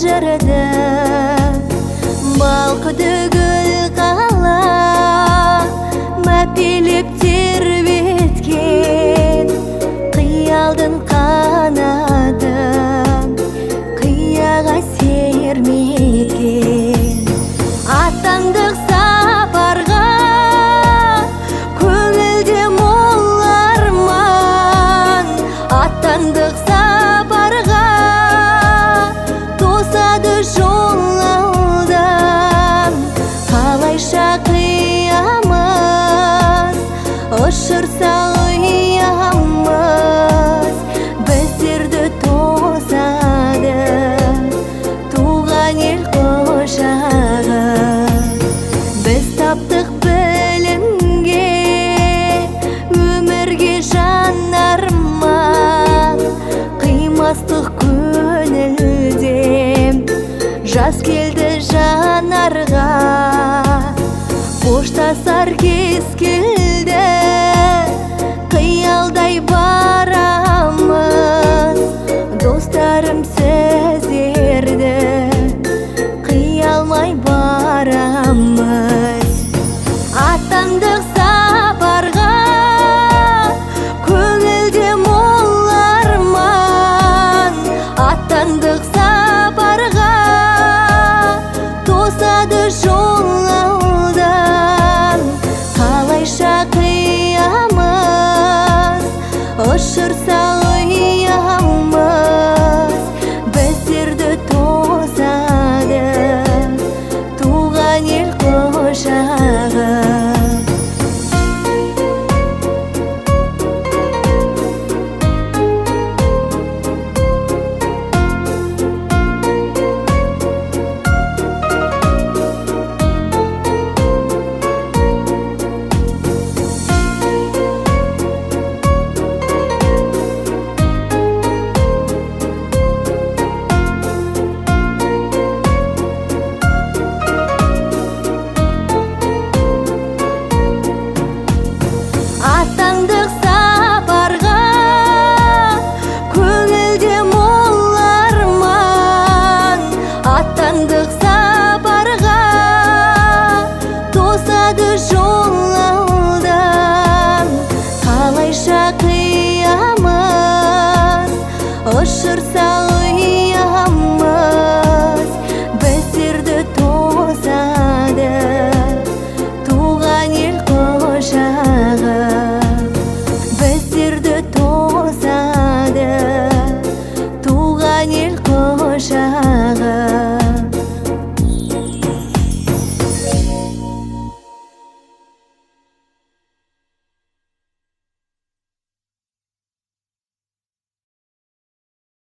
жырды балқыды гүл қала мәпелеп тербеткен қиялдың қанаты қияға сермеген аттандық сапарға көңілде мол арман аттандық сапарға тосады жол алдан қалайша қиямыз ұшырса ұямыз біздерді тосады туған ел құшағы біз таптық білімге өмірге жанарман қимастық көңілден жас келді жанарға қоштасар кез келді қиялдай барамыз достарым сіздерді қия алмай барамыз аттандық сапарға көңілде мол арман аттандық сапарға тосады жол алдан қалайша қиямыз ұшырса ұямыз біздерді тосады туған ел құшағы аттандық сапарға көңілде мол арман аттандық сапарға тосады жол алдан қалайша қиямыз ұшырса ұямыз біздерді тосады туған ел құшағы біздерді тосады туған ел құшағы